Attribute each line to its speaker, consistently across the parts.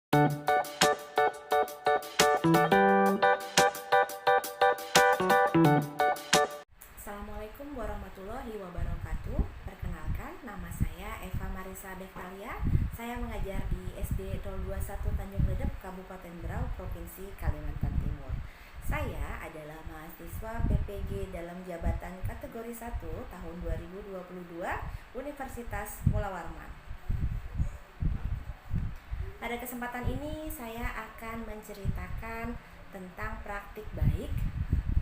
Speaker 1: Assalamualaikum warahmatullahi wabarakatuh. Perkenalkan, nama saya Eva Marisa Devtalia. Saya mengajar di SD 021 Tanjung Redep, Kabupaten Berau, Provinsi Kalimantan Timur. Saya adalah mahasiswa PPG dalam jabatan kategori 1 tahun 2022 Universitas Mula Warman. Pada kesempatan ini saya akan menceritakan tentang praktik baik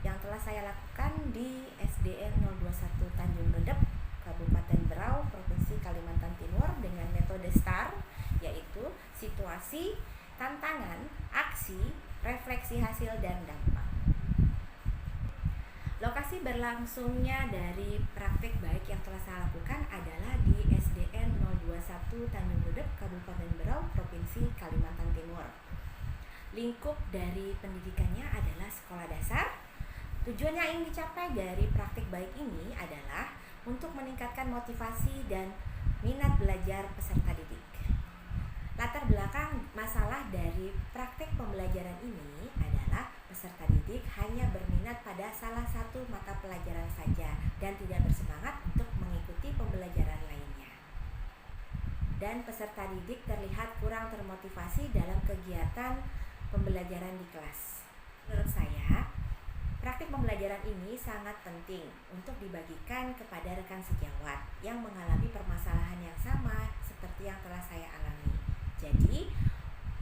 Speaker 1: yang telah saya lakukan di SDN 021 Tanjung Redep, Kabupaten Berau, Provinsi Kalimantan Timur dengan metode STAR, yaitu situasi, tantangan, aksi, refleksi hasil, dan dampak. Lokasi berlangsungnya dari praktik baik yang telah saya lakukan adalah di SDN 021 Tanjung Redep, Kabupaten Berau, Provinsi Kalimantan Timur. Lingkup dari pendidikannya adalah sekolah dasar. Tujuan yang ingin dicapai dari praktik baik ini adalah untuk meningkatkan motivasi dan minat belajar peserta didik. Latar belakang masalah dari praktik pembelajaran ini adalah peserta didik hanya berminat pada salah satu mata pelajaran saja dan tidak bersemangat untuk mengikuti pembelajaran lainnya. Dan peserta didik terlihat kurang termotivasi dalam kegiatan pembelajaran di kelas. Menurut saya, praktik pembelajaran ini sangat penting untuk dibagikan kepada rekan sejawat yang mengalami permasalahan yang sama seperti yang telah saya alami. Jadi,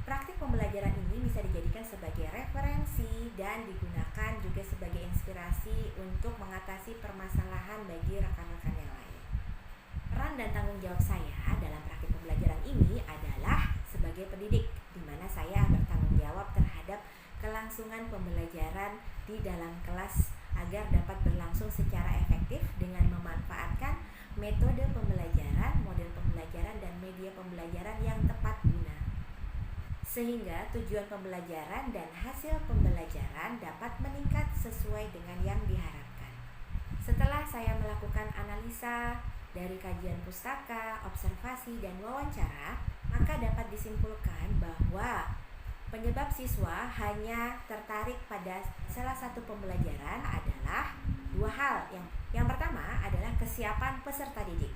Speaker 1: praktik pembelajaran ini bisa dijadikan sebagai referensi dan digunakan juga sebagai inspirasi untuk mengatasi permasalahan bagi rekan-rekan yang lain. Peran dan tanggung jawab saya dalam praktik pembelajaran ini adalah sebagai pendidik, di mana saya bertanggung jawab terhadap kelangsungan pembelajaran di dalam kelas agar dapat berlangsung secara efektif dengan memanfaatkan metode pembelajaran, model pembelajaran, dan media pembelajaran yang tepat guna, sehingga tujuan pembelajaran dan hasil pembelajaran dapat meningkat sesuai dengan yang diharapkan. Setelah saya melakukan analisa dari kajian pustaka, observasi, dan wawancara, maka dapat disimpulkan bahwa penyebab siswa hanya tertarik pada salah satu pembelajaran adalah dua hal. Yang pertama adalah kesiapan peserta didik.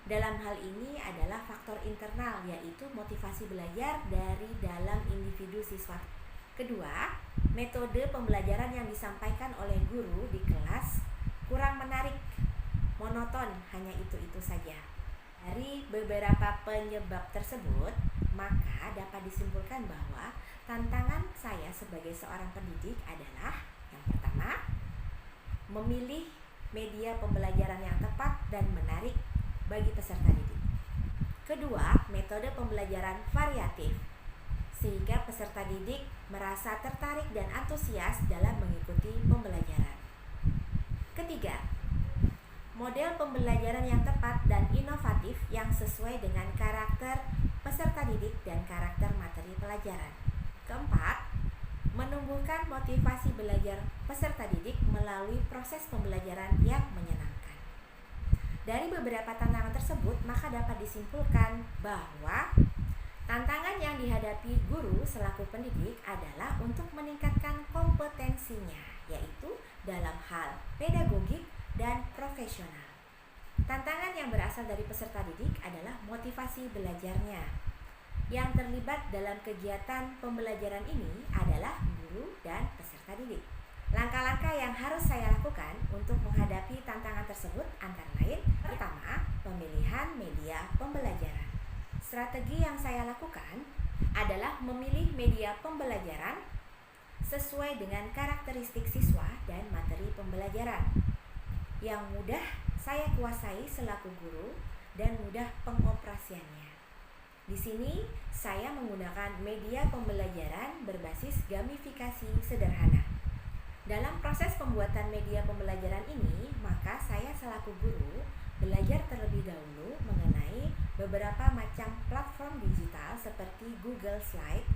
Speaker 1: Dalam hal ini adalah faktor internal, yaitu motivasi belajar dari dalam individu siswa. Kedua, metode pembelajaran yang disampaikan oleh guru di kelas kurang menarik, monoton, hanya itu-itu saja. Dari beberapa penyebab tersebut, maka dapat disimpulkan bahwa tantangan saya sebagai seorang pendidik adalah yang pertama, memilih media pembelajaran yang tepat dan menarik bagi peserta didik. Kedua, metode pembelajaran variatif, sehingga peserta didik merasa tertarik dan antusias dalam mengikuti pembelajaran. Ketiga, model pembelajaran yang tepat dan inovatif yang sesuai dengan karakter peserta didik dan karakter materi pelajaran. Keempat, menumbuhkan motivasi belajar peserta didik melalui proses pembelajaran yang menyenangkan. Dari beberapa tantangan tersebut, maka dapat disimpulkan bahwa tantangan yang dihadapi guru selaku pendidik adalah untuk meningkatkan kompetensinya, yaitu dalam hal pedagogik dan profesional. Tantangan yang berasal dari peserta didik adalah motivasi belajarnya. Yang terlibat dalam kegiatan pembelajaran ini adalah guru dan peserta didik. Langkah-langkah yang harus saya lakukan untuk menghadapi tantangan tersebut antara lain: pertama, pemilihan media pembelajaran. Strategi yang saya lakukan adalah memilih media pembelajaran sesuai dengan karakteristik siswa dan materi pembelajaran yang mudah saya kuasai selaku guru dan mudah pengoperasiannya. Di sini saya menggunakan media pembelajaran berbasis gamifikasi sederhana. Dalam proses pembuatan media pembelajaran ini, maka saya selaku guru belajar terlebih dahulu mengenai beberapa macam platform digital seperti Google Slide.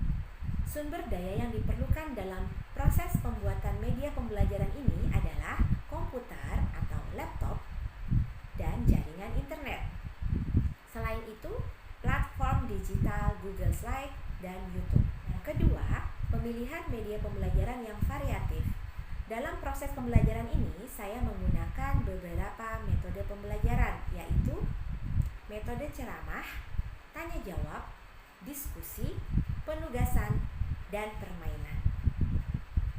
Speaker 1: Sumber daya yang diperlukan dalam proses pembuatan media pembelajaran ini adalah komputer atau laptop dan jaringan internet. Selain itu, platform digital Google Slide dan YouTube Pemilihan media pembelajaran yang variatif. Dalam proses pembelajaran ini, saya menggunakan beberapa metode pembelajaran, yaitu metode ceramah, tanya jawab, diskusi, penugasan, dan permainan.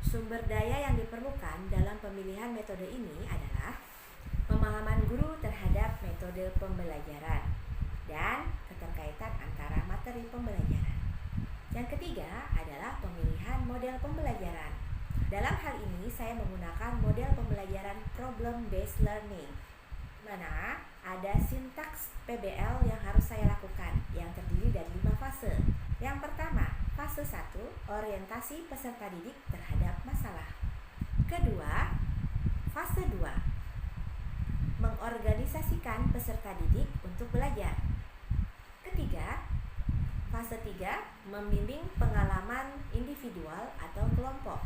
Speaker 1: Sumber daya yang diperlukan dalam pemilihan metode ini adalah pemahaman guru terhadap metode pembelajaran dan keterkaitan antara materi pembelajaran. Yang ketiga adalah pemilihan model pembelajaran. Dalam hal ini saya menggunakan model pembelajaran problem based learning, mana ada sintaks PBL yang harus saya lakukan yang terdiri dari 5 fase. Yang pertama, fase 1, orientasi peserta didik terhadap masalah. Kedua, fase 2, mengorganisasikan peserta didik untuk belajar. Ketiga, fase 3, membimbing pengalaman individual atau kelompok.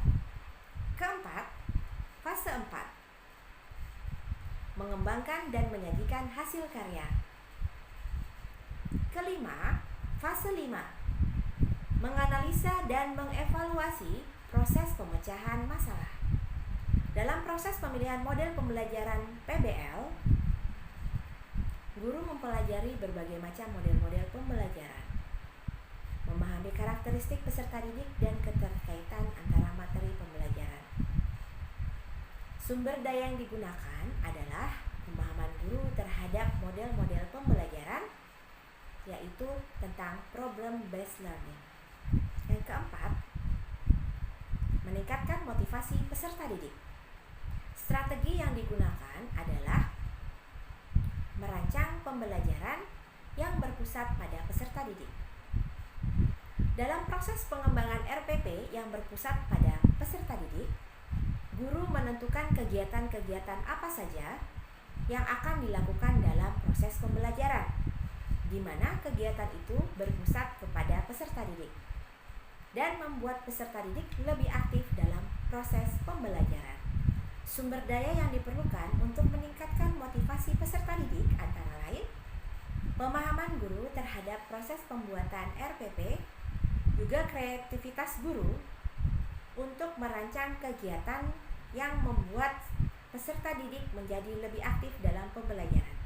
Speaker 1: Keempat, fase 4, mengembangkan dan menyajikan hasil karya. Kelima, fase 5, menganalisa dan mengevaluasi proses pemecahan masalah. Dalam proses pemilihan model pembelajaran PBL, guru mempelajari berbagai macam model-model pembelajaran, memahami karakteristik peserta didik dan keterkaitan antara materi pembelajaran. Sumber daya yang digunakan adalah pemahaman guru terhadap model-model pembelajaran, yaitu tentang problem based learning. Yang keempat, meningkatkan motivasi peserta didik. Strategi yang digunakan adalah merancang pembelajaran yang berpusat pada peserta didik. Dalam proses pengembangan RPP yang berpusat pada peserta didik, guru menentukan kegiatan-kegiatan apa saja yang akan dilakukan dalam proses pembelajaran, di mana kegiatan itu berpusat kepada peserta didik dan membuat peserta didik lebih aktif dalam proses pembelajaran. Sumber daya yang diperlukan untuk meningkatkan motivasi peserta didik antara lain pemahaman guru terhadap proses pembuatan RPP, juga kreativitas guru untuk merancang kegiatan yang membuat peserta didik menjadi lebih aktif dalam pembelajaran.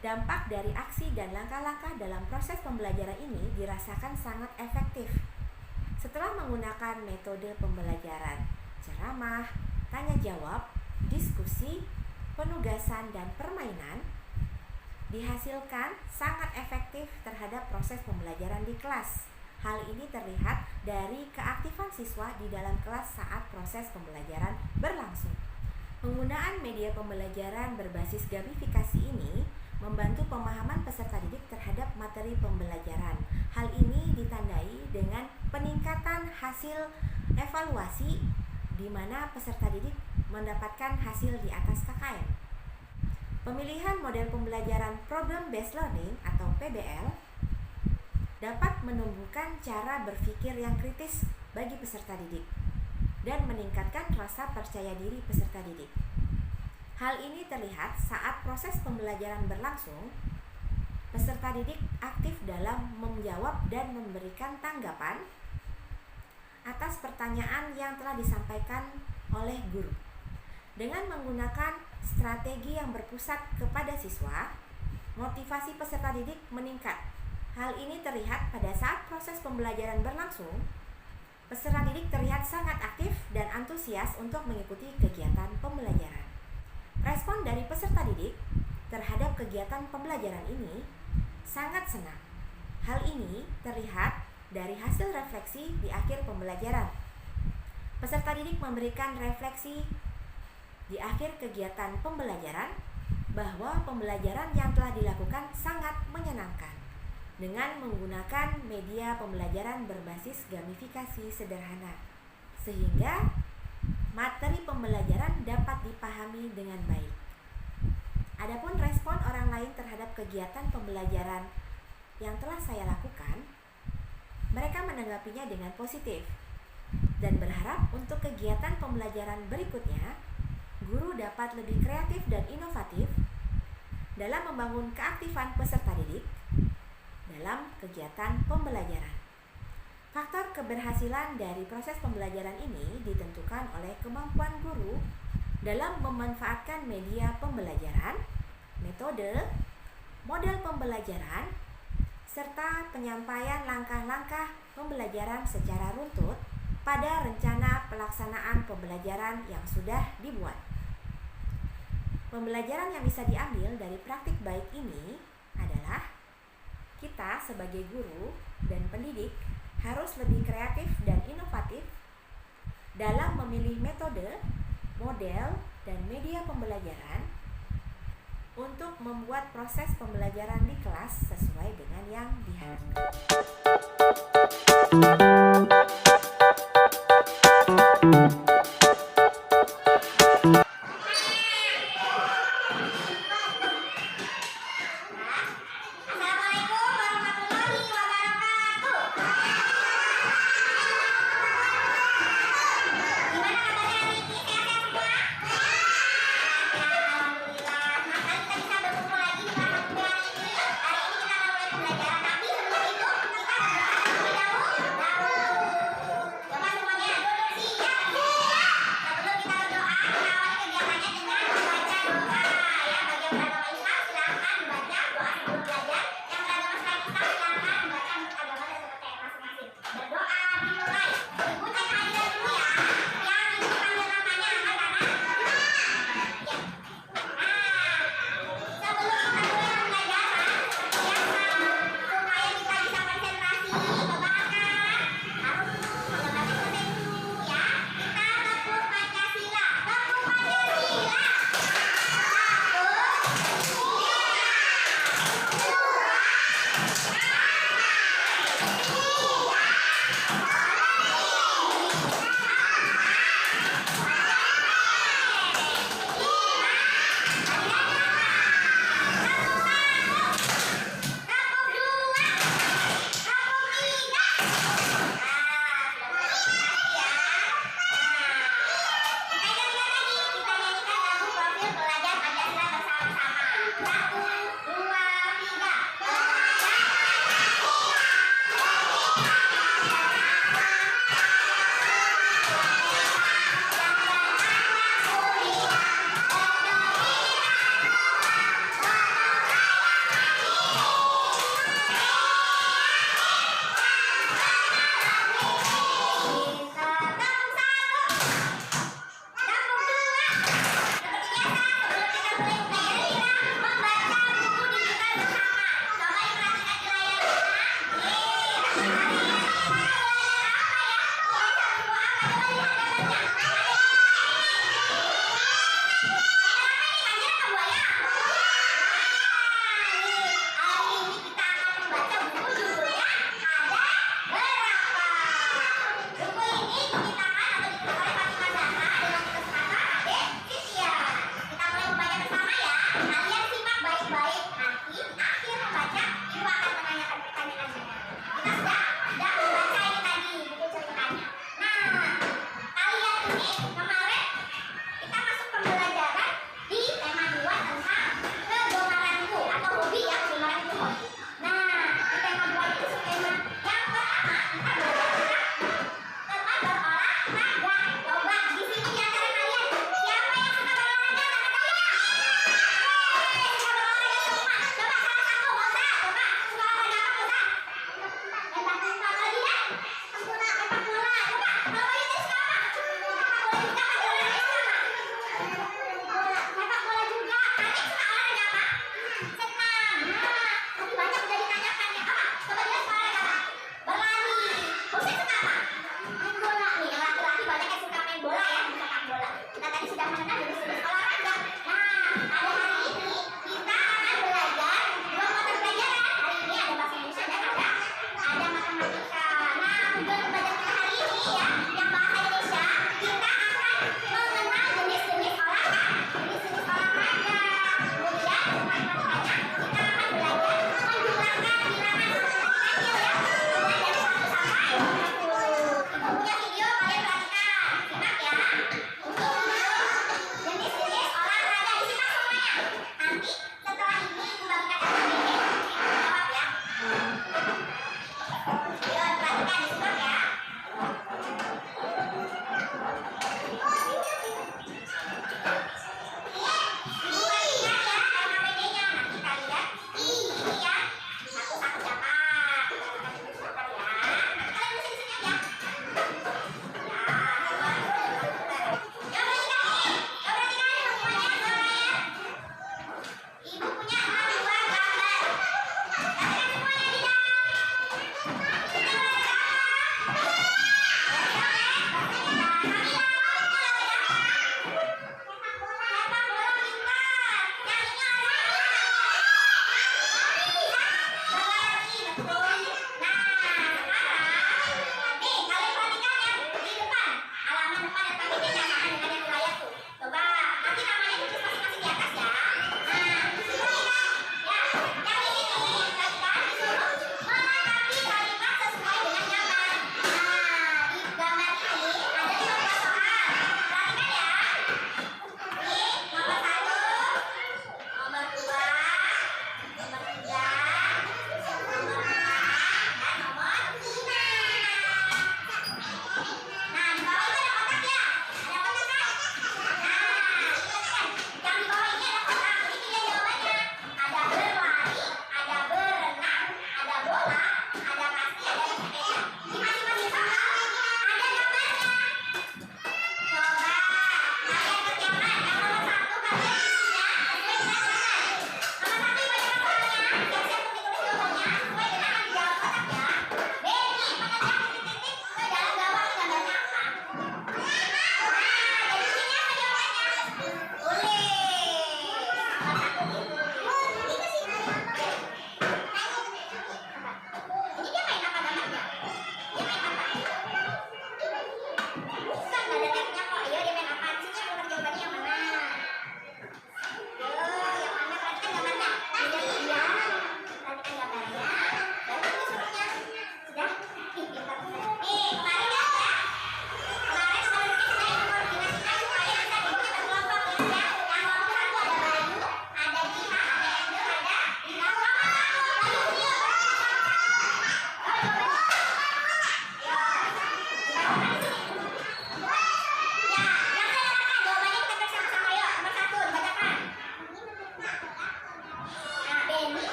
Speaker 1: Dampak dari aksi dan langkah-langkah dalam proses pembelajaran ini dirasakan sangat efektif. Setelah menggunakan metode pembelajaran ceramah, tanya jawab, diskusi, penugasan, dan permainan, dihasilkan sangat efektif terhadap proses pembelajaran di kelas. Hal ini terlihat dari keaktifan siswa di dalam kelas saat proses pembelajaran berlangsung. Penggunaan media pembelajaran berbasis gamifikasi ini membantu pemahaman peserta didik terhadap materi pembelajaran. Hal ini ditandai dengan peningkatan hasil evaluasi di mana peserta didik mendapatkan hasil di atas KKM. Pemilihan model pembelajaran problem based learning atau PBL dapat menumbuhkan cara berpikir yang kritis bagi peserta didik dan meningkatkan rasa percaya diri peserta didik. Hal ini terlihat saat proses pembelajaran berlangsung, peserta didik aktif dalam menjawab dan memberikan tanggapan atas pertanyaan yang telah disampaikan oleh guru. Dengan menggunakan strategi yang berpusat kepada siswa, motivasi peserta didik meningkat. Hal ini terlihat pada saat proses pembelajaran berlangsung, peserta didik terlihat sangat aktif dan antusias untuk mengikuti kegiatan pembelajaran. Respon dari peserta didik terhadap kegiatan pembelajaran ini sangat senang. Hal ini terlihat dari hasil refleksi di akhir pembelajaran. Peserta didik memberikan refleksi di akhir kegiatan pembelajaran bahwa pembelajaran yang telah dilakukan sangat menyenangkan dengan menggunakan media pembelajaran berbasis gamifikasi sederhana, sehingga materi pembelajaran dapat dipahami dengan baik. Adapun respon orang lain terhadap kegiatan pembelajaran yang telah saya lakukan, mereka menanggapinya dengan positif dan berharap untuk kegiatan pembelajaran berikutnya, guru dapat lebih kreatif dan inovatif dalam membangun keaktifan peserta didik dalam kegiatan pembelajaran. Faktor keberhasilan dari proses pembelajaran ini ditentukan oleh kemampuan guru dalam memanfaatkan media pembelajaran, metode, model pembelajaran, serta penyampaian langkah-langkah pembelajaran secara runtut pada rencana pelaksanaan pembelajaran yang sudah dibuat. Pembelajaran yang bisa diambil dari praktik baik ini adalah kita sebagai guru dan pendidik harus lebih kreatif dan inovatif dalam memilih metode, model, dan media pembelajaran untuk membuat proses pembelajaran di kelas sesuai dengan yang diharapkan.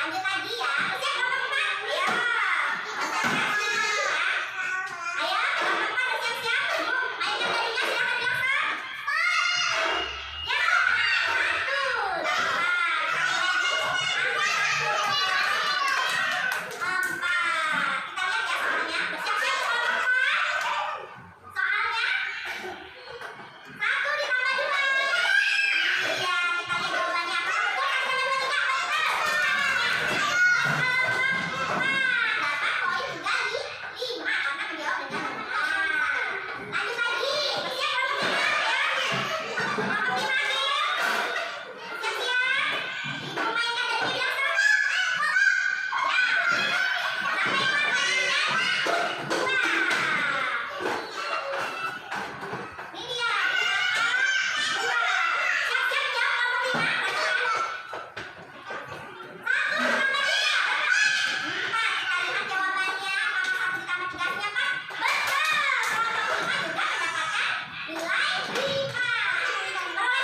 Speaker 2: Lanjut lagi ya. Siap kelompok 4? Ya. Ayo, kelompok 4 bersiap-siap. Ayo jarinya silakan dilaksanakan. Ya, 1, 2, 4. Kita lihat ya soalnya. Bersiap-siap kelompok 4. Soalnya 1 ditambah 2. Iya, kita lihat jawabannya. Apakah betul 1 tambah 2 3? Dapat poin juga 5 karena menjawab dengan benar. Lanjut lagi. Bersiap kelompok 5 ya. Kelompok 5 akhir. Bersiap-siap. Dimainkan dari bilang sama. Ya. Sampai kelompok 2. Ini dia. Dua. Siap-siap jawab kelompok 5. Satu ditambah 3. 4. Kita lihat jawabannya. Apakah 1 ditambah 3 artinya 4? Betul. Kelompok 5 juga mendapatkan nilai 5. Perolehan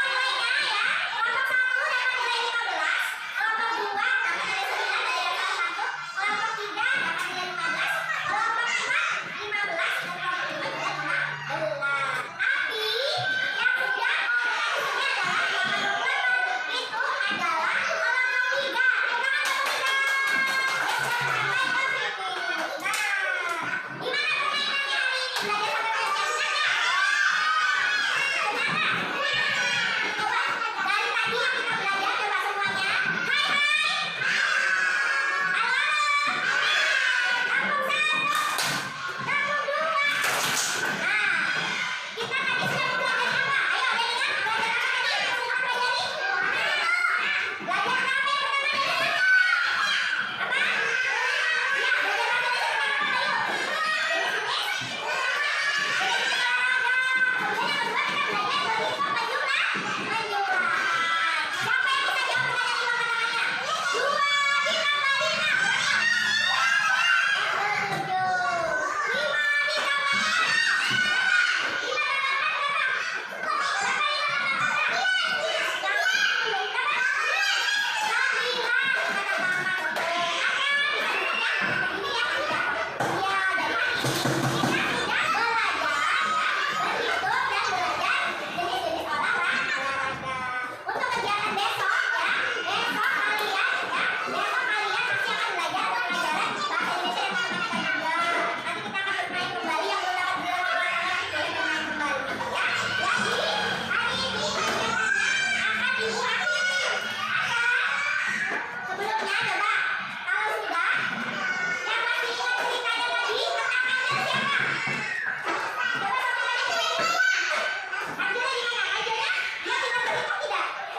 Speaker 2: nilainya ya. Kelompok 1 dapat nilai 15. Kelompok 2 dapat nilai 9 dari dasar 1. Kelompok 3 dapat nilai 15. Kelompok 4 15 dan kelompok 5 juga 15. Tapi yang sudah organisasinya adalah kelompok 8. Itu adalah kelompok 3. Tangan kelompok 3. Sampai ke sini. Nah, gimana permainannya hari ini? Belajar sampai bersiap senang nggak? Senang nggak? Coba dari tadi yang kita belajar coba semuanya. Hai hai. Halo. Kampung 1. Kampung 2. Nah, kita tadi sudah belajar apa? Ayo, ada yang ingat belajar apa tadi? Yang semua pelajari? Belajar apa yang pertama tadi? Apa? Ya, belajar bahasa Indonesia pertama apa? Ayo. Jenis olahraga. Kemudian yang kedua kita belajar berhitung menjumlah. Siapa yang bisa jawab pertanyaan 5 pertamanya? 2 ditambah 5. Berapa? 7. 5 ditambah untuk kegiatan besok ya, besok kalian ya, besok kalian pasti akan belajar untuk pelajaran bahasa Indonesia dan matematika juga. Nanti kita akan bermain kembali yang belum dapat bilang kemana-mana boleh bermain kembali ya. Jadi hari ini kegiatannya akan ibu akhiri. Sebelumnya coba kalau sudah yang masih ingat ceritanya tadi tentang Angel siapa? Coba satu lagi cerita. Angelnya gimana? Angelnya dia pintar berhitung tidak?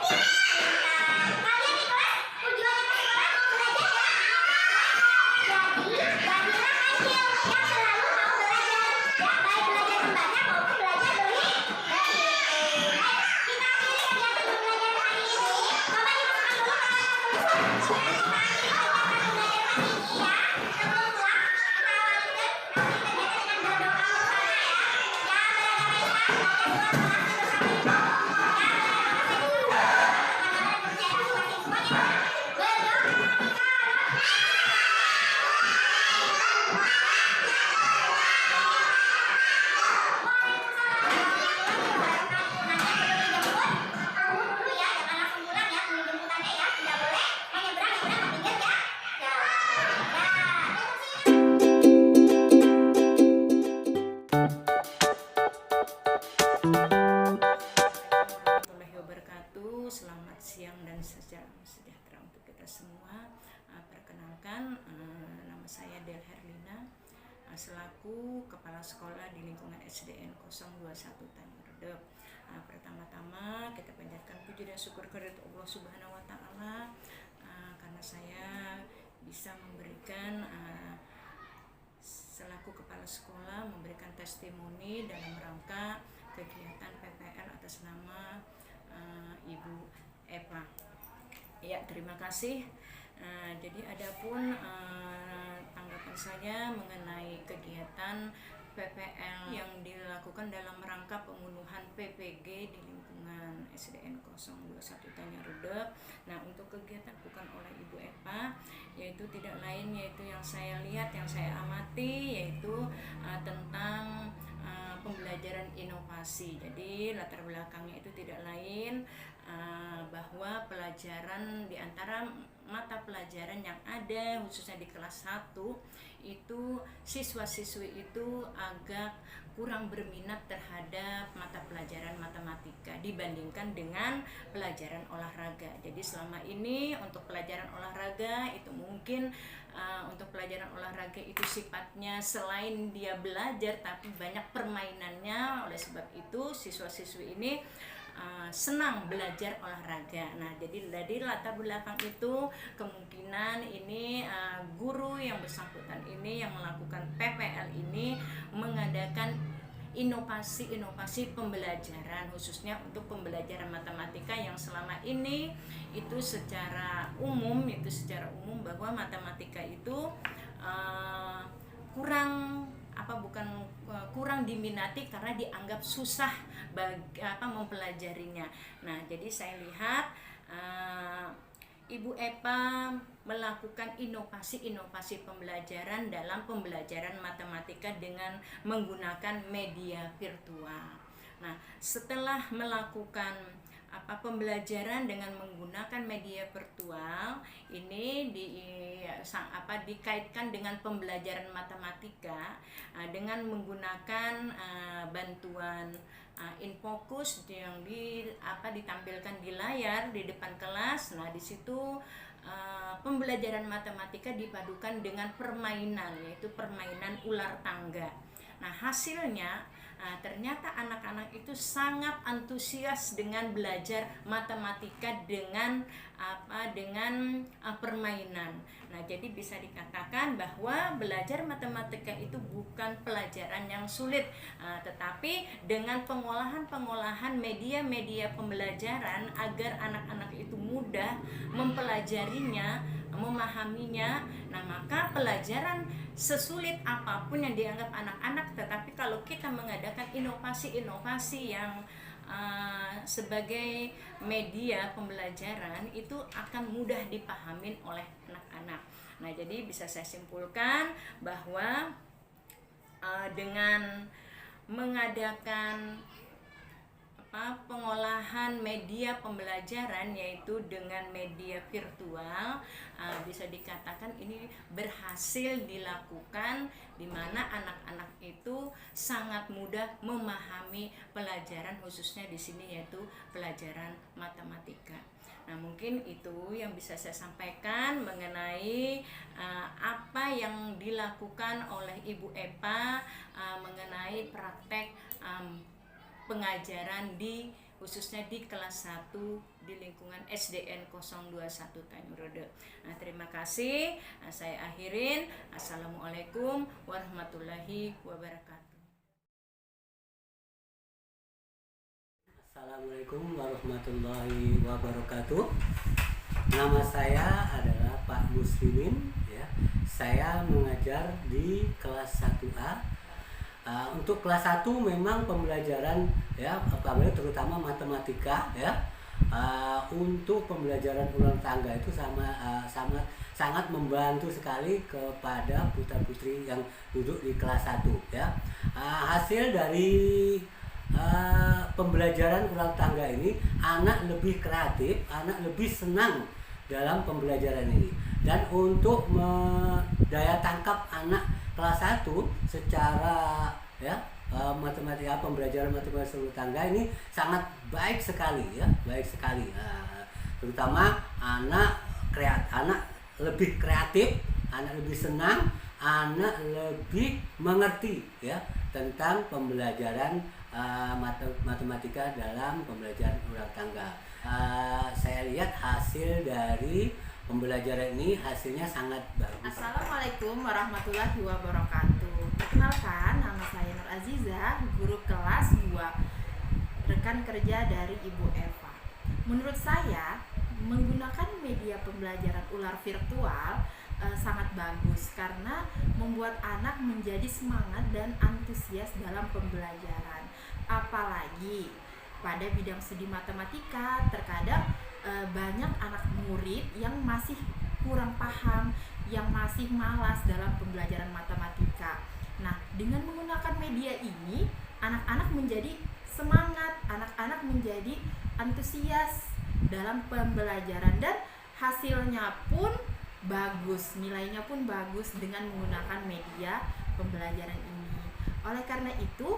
Speaker 2: Nah, kalian di kelas tujuannya ke sekolah mau belajar ya? Jadi jadilah Angel yang selalu mau belajar ya, baik belajar membaca maupun belajar berhitung. Ayo kita akhiri kegiatan pembelajaran hari ini. Coba dimasukkan dulu tangan ke tulisan. Kita akhiri kegiatan pembelajaran hari ini ya. Sebelum pulang kita awali kegiatan dengan berdoa bersama ya. Ya, belajar belajar keluar kelas bersama ibu. Ya, belajar bersama ibu. Teman-teman bersiap masing-masing semuanya. Berdoa
Speaker 3: Warahmatullahi wabarakatuh. Selamat siang dan salam sejahtera untuk kita semua. Perkenalkan, nama saya Del Herlina, selaku Kepala Sekolah di lingkungan SDN 021 Tanjung Redep. Pertama-tama kita panjatkan puji dan syukur kehadirat Allah Subhanahu wa taala karena saya bisa memberikan selaku kepala sekolah memberikan testimoni dalam rangka kegiatan PPL atas nama Ibu Eva. Ya, terima kasih. Jadi adapun tanggapan saya mengenai kegiatan PPL yang dilakukan dalam rangka pembunuhan PPG di lingkungan SDN 021 Tanjung Redep. Nah, untuk kegiatan bukan oleh Ibu Eva yaitu tidak lain yaitu yang saya lihat, yang saya amati, yaitu tentang pembelajaran inovasi. Jadi latar belakangnya itu tidak lain bahwa pelajaran di antara mata pelajaran yang ada khususnya di kelas 1 itu siswa-siswi itu agak kurang berminat terhadap mata pelajaran matematika dibandingkan dengan pelajaran olahraga. Jadi selama ini untuk pelajaran olahraga itu mungkin untuk pelajaran olahraga itu sifatnya selain dia belajar tapi banyak permainannya. Oleh sebab itu siswa-siswi ini senang belajar olahraga. Nah, jadi dari latar belakang itu kemungkinan ini guru yang bersangkutan ini yang melakukan PPL ini mengadakan inovasi pembelajaran khususnya untuk pembelajaran matematika yang selama ini itu secara umum bahwa matematika itu kurang diminati karena dianggap susah mempelajarinya. Nah, jadi saya lihat Ibu Epa melakukan inovasi pembelajaran dalam pembelajaran matematika dengan menggunakan media virtual. Nah, setelah melakukan pembelajaran dengan menggunakan media virtual ini dikaitkan dengan pembelajaran matematika dengan menggunakan bantuan InFocus yang ditampilkan di layar di depan kelas. Nah, di situ pembelajaran matematika dipadukan dengan permainan, yaitu permainan ular tangga. Nah, hasilnya ternyata anak-anak itu sangat antusias dengan belajar matematika dengan permainan. Nah, jadi bisa dikatakan bahwa belajar matematika itu bukan pelajaran yang sulit, tetapi dengan pengolahan media pembelajaran agar anak-anak itu mudah mempelajarinya, memahaminya. Nah, maka pelajaran sesulit apapun yang dianggap anak-anak, tetapi kalau kita mengadakan inovasi yang sebagai media pembelajaran itu akan mudah dipahamin oleh anak-anak. Nah, jadi bisa saya simpulkan bahwa dengan mengadakan pengolahan media pembelajaran yaitu dengan media virtual, bisa dikatakan ini berhasil dilakukan di mana anak-anak itu sangat mudah memahami pelajaran khususnya di sini yaitu pelajaran matematika. Nah, mungkin itu yang bisa saya sampaikan mengenai apa yang dilakukan oleh Ibu Epa mengenai praktek pengajaran khususnya di kelas 1 di lingkungan SDN 021 Tanjung Rode. Nah, terima kasih. Saya akhirin. Assalamualaikum warahmatullahi wabarakatuh.
Speaker 4: Assalamualaikum warahmatullahi wabarakatuh. Nama saya adalah Pak Muslimin, ya. Saya mengajar di kelas 1A. Untuk kelas 1 memang pembelajaran terutama matematika ya. Untuk pembelajaran ulang tangga itu sangat membantu sekali kepada putra-putri yang duduk di kelas 1 ya. Hasil dari pembelajaran ulang tangga ini anak lebih kreatif, anak lebih senang dalam pembelajaran ini. Dan untuk daya tangkap anak kelas 1 secara matematika, pembelajaran matematika ulang tangga ini sangat baik sekali ya, terutama anak lebih kreatif, anak lebih senang, anak lebih mengerti ya tentang pembelajaran matematika dalam pembelajaran ulang tangga. Saya lihat hasil dari pembelajaran ini hasilnya sangat bagus.
Speaker 5: Assalamualaikum warahmatullahi wabarakatuh. Perkenalkan, nama saya Nur Aziza, guru kelas 2, rekan kerja dari Ibu Eva. Menurut saya, menggunakan media pembelajaran ular virtual sangat bagus karena membuat anak menjadi semangat dan antusias dalam pembelajaran. Apalagi pada bidang studi matematika, terkadang banyak anak murid yang masih kurang paham, yang masih malas dalam pembelajaran matematika. Nah, dengan menggunakan media ini, anak-anak menjadi semangat, anak-anak menjadi antusias dalam pembelajaran dan hasilnya pun bagus, nilainya pun bagus dengan menggunakan media pembelajaran ini. Oleh karena itu,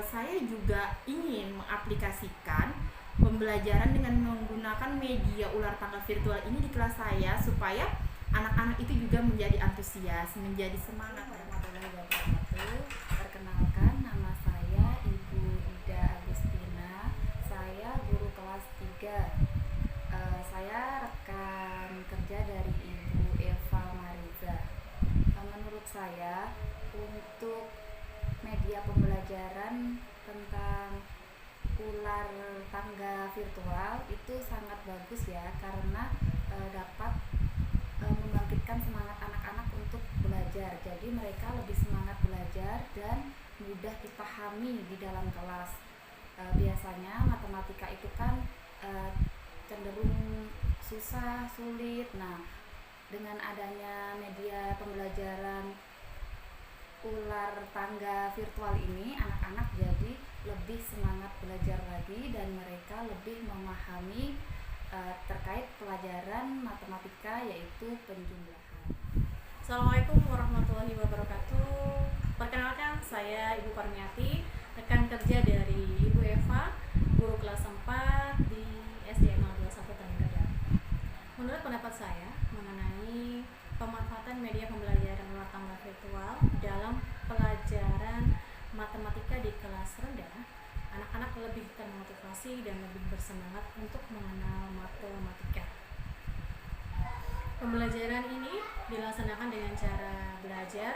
Speaker 5: saya juga ingin mengaplikasikan pembelajaran dengan menggunakan media ular tangga virtual ini di kelas saya supaya anak-anak itu juga menjadi antusias, menjadi semangat.
Speaker 1: Warahmatullahi wabarakatuh. Perkenalkan, nama saya Ibu Ida Agustina. Saya guru kelas 3. Saya rekan kerja dari Ibu Eva Mariza. Menurut saya, untuk media pembelajaran tentang ular tangga virtual itu sangat bagus ya, karena dapat membangkitkan semangat anak-anak untuk belajar. Jadi mereka lebih semangat belajar dan mudah dipahami di dalam kelas. Biasanya matematika itu kan cenderung susah, sulit. Nah, dengan adanya media pembelajaran ular tangga virtual ini, anak-anak jadi lebih semangat belajar lagi dan mereka lebih memahami terkait pelajaran matematika, yaitu penjumlahan.
Speaker 6: Assalamualaikum warahmatullahi wabarakatuh. Perkenalkan, saya Ibu Parmiati, rekan kerja dari Ibu Eva, guru kelas 4 di SD 021 Tanjung Redap. Menurut pendapat saya mengenai pemanfaatan media pembelajaran ular tangga virtual dalam pelajaran matematika di kelas rendah, anak-anak lebih termotivasi dan lebih bersemangat untuk mengenal matematika. Pembelajaran ini dilaksanakan dengan cara belajar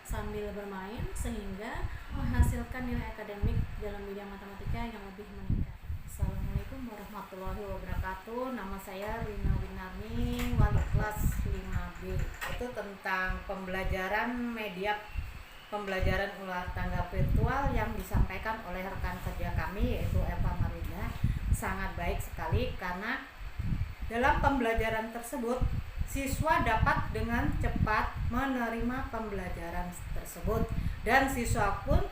Speaker 6: sambil bermain sehingga menghasilkan nilai akademik dalam bidang matematika yang lebih meningkat.
Speaker 7: Assalamualaikum warahmatullahi wabarakatuh. Nama saya Rina Winarni, wali kelas 5B. Itu tentang pembelajaran media pembelajaran ular tangga virtual yang disampaikan oleh rekan kerja kami, yaitu Eva Marina. Sangat baik sekali karena dalam pembelajaran tersebut siswa dapat dengan cepat menerima pembelajaran tersebut dan siswa pun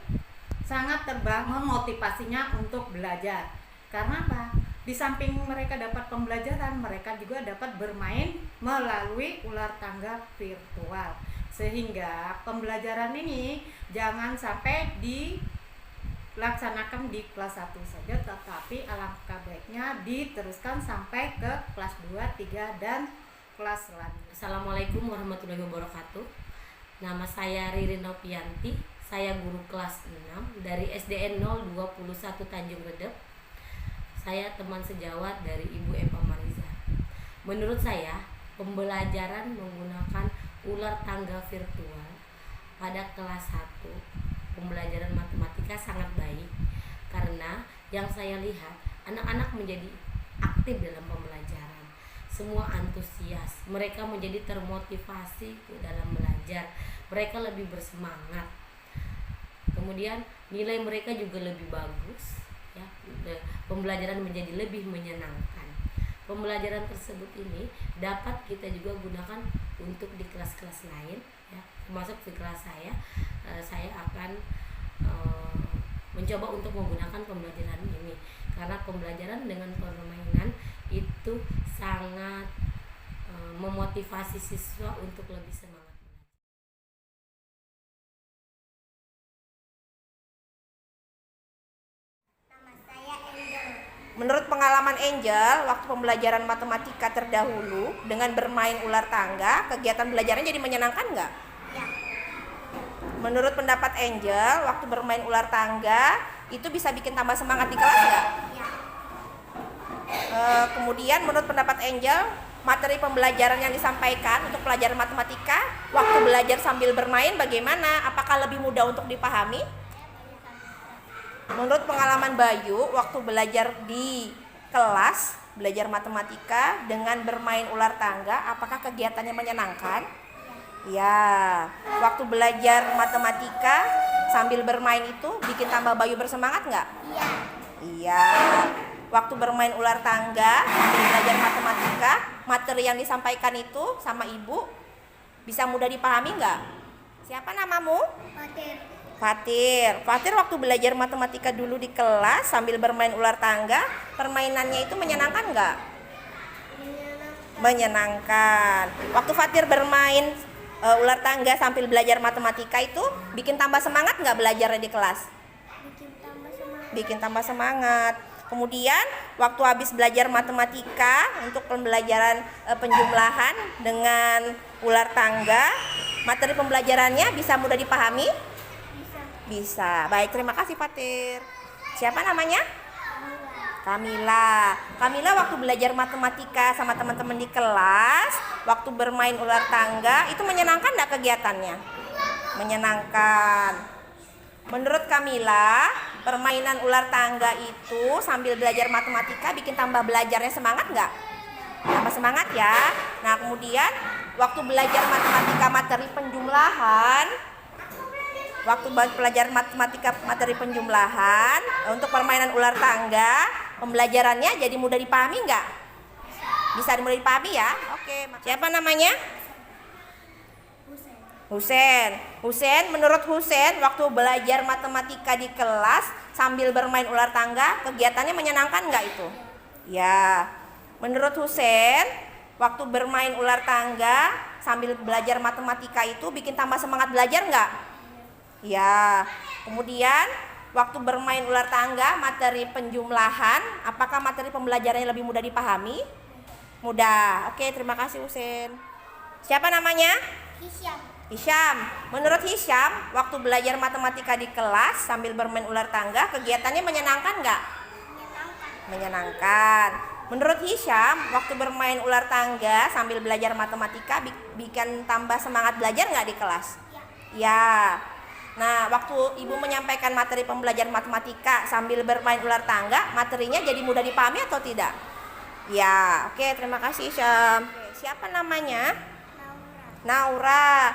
Speaker 7: sangat terbangun motivasinya untuk belajar. Karena apa? Di samping mereka dapat pembelajaran, mereka juga dapat bermain melalui ular tangga virtual. Sehingga pembelajaran ini jangan sampai dilaksanakan di kelas 1 saja, tetapi alangkah baiknya diteruskan sampai ke kelas 2, 3, dan kelas selanjutnya.
Speaker 8: Assalamualaikum warahmatullahi wabarakatuh. Nama saya Ririn Nopianti. Saya guru kelas 6 dari SDN 021 Tanjung Redap. Saya teman sejawat dari Ibu Eva Mariza. Menurut saya, pembelajaran menggunakan ular tangga virtual pada kelas 1 pembelajaran matematika sangat baik, karena yang saya lihat anak-anak menjadi aktif dalam pembelajaran, semua antusias, mereka menjadi termotivasi dalam belajar, mereka lebih bersemangat, kemudian nilai mereka juga lebih bagus ya, pembelajaran menjadi lebih menyenangkan. Pembelajaran tersebut ini dapat kita juga gunakan untuk di kelas-kelas lain ya, termasuk di kelas saya akan mencoba untuk menggunakan pembelajaran ini, karena pembelajaran dengan permainan itu sangat memotivasi siswa untuk lebih semangat.
Speaker 9: Menurut pengalaman Angel, waktu pembelajaran matematika terdahulu dengan bermain ular tangga, kegiatan belajarnya jadi menyenangkan nggak?
Speaker 2: Ya.
Speaker 9: Menurut pendapat Angel, waktu bermain ular tangga itu bisa bikin tambah semangat di kelas nggak?
Speaker 2: Ya.
Speaker 9: Kemudian menurut pendapat Angel, materi pembelajaran yang disampaikan untuk pelajaran matematika waktu belajar sambil bermain bagaimana? Apakah lebih mudah untuk dipahami? Menurut pengalaman Bayu, waktu belajar di kelas, belajar matematika dengan bermain ular tangga, apakah kegiatannya menyenangkan? Ya, waktu belajar matematika sambil bermain itu bikin tambah Bayu bersemangat nggak?
Speaker 2: Iya.
Speaker 9: Iya. waktu bermain ular tangga, belajar matematika, materi yang disampaikan itu sama ibu bisa mudah dipahami nggak? Siapa namamu? Fatir. Fatir waktu belajar matematika dulu di kelas sambil bermain ular tangga, permainannya itu menyenangkan nggak? Menyenangkan. Waktu Fatir bermain ular tangga sambil belajar matematika itu bikin tambah semangat nggak belajarnya di kelas? Bikin tambah semangat. Kemudian waktu habis belajar matematika untuk pembelajaran penjumlahan dengan ular tangga, materi pembelajarannya bisa mudah dipahami? Bisa. Baik, terima kasih Fatir. Siapa namanya? Kamila. Kamila waktu belajar matematika sama teman-teman di kelas, waktu bermain ular tangga, itu menyenangkan enggak kegiatannya? Menyenangkan. Menurut Kamila, permainan ular tangga itu sambil belajar matematika bikin tambah belajarnya semangat enggak? Tambah semangat ya. Nah, kemudian waktu belajar matematika materi penjumlahan, waktu belajar matematika materi penjumlahan untuk permainan ular tangga, pembelajarannya jadi mudah dipahami nggak? Bisa mudah dipahami ya? Oke. Siapa namanya? Husen. Menurut Husen, waktu belajar matematika di kelas sambil bermain ular tangga, kegiatannya menyenangkan nggak itu? Ya. Menurut Husen, waktu bermain ular tangga sambil belajar matematika itu bikin tambah semangat belajar nggak? Ya. Kemudian waktu bermain ular tangga materi penjumlahan, apakah materi pembelajarannya lebih mudah dipahami? Mudah. Oke, terima kasih Husen. Siapa namanya? Hisham. Menurut Hisham, waktu belajar matematika di kelas sambil bermain ular tangga, kegiatannya menyenangkan nggak? Menyenangkan. Menurut Hisham, waktu bermain ular tangga sambil belajar matematika bikin tambah semangat belajar nggak di kelas? Ya. Nah, waktu ibu menyampaikan materi pembelajaran matematika sambil bermain ular tangga, materinya jadi mudah dipahami atau tidak? Ya, oke, terima kasih Syam. Siapa namanya? Naura.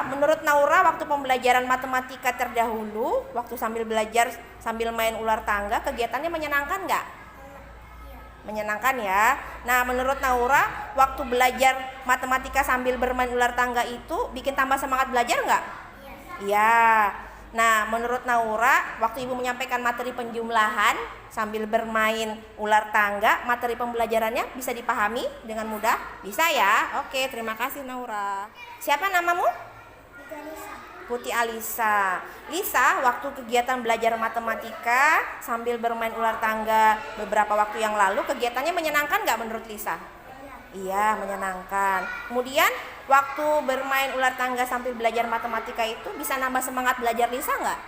Speaker 9: Menurut Naura, waktu pembelajaran matematika terdahulu, waktu sambil belajar sambil main ular tangga, kegiatannya menyenangkan nggak? Menyenangkan ya. Nah, menurut Naura, waktu belajar matematika sambil bermain ular tangga itu bikin tambah semangat belajar nggak? Iya. Nah, menurut Naura, waktu ibu menyampaikan materi penjumlahan sambil bermain ular tangga, materi pembelajarannya bisa dipahami dengan mudah? Bisa ya? Oke, terima kasih Naura. Siapa namamu? Putih Alisa. Lisa, waktu kegiatan belajar matematika sambil bermain ular tangga beberapa waktu yang lalu, kegiatannya menyenangkan nggak menurut Lisa? Iya, menyenangkan. Kemudian waktu bermain ular tangga sambil belajar matematika itu bisa nambah semangat belajar Lisa nggak?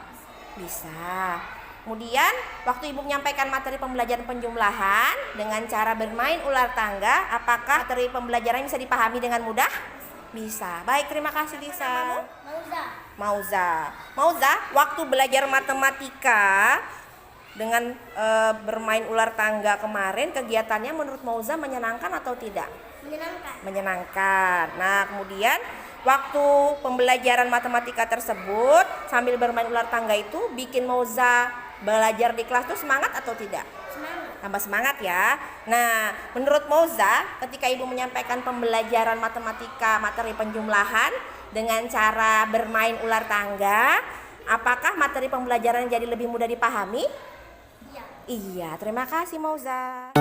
Speaker 9: Bisa. Kemudian waktu ibu menyampaikan materi pembelajaran penjumlahan dengan cara bermain ular tangga, apakah materi pembelajaran bisa dipahami dengan mudah? Bisa. Baik, terima kasih Lisa. Mauza, waktu belajar matematika dengan bermain ular tangga kemarin, kegiatannya menurut Mauza menyenangkan atau tidak? Menyenangkan. Nah, kemudian waktu pembelajaran matematika tersebut sambil bermain ular tangga itu bikin Mauza belajar di kelas itu semangat atau tidak? Tambah semangat ya. Nah, menurut Mauza, ketika ibu menyampaikan pembelajaran matematika materi penjumlahan dengan cara bermain ular tangga, apakah materi pembelajaran jadi lebih mudah dipahami? Iya, terima kasih Mauza.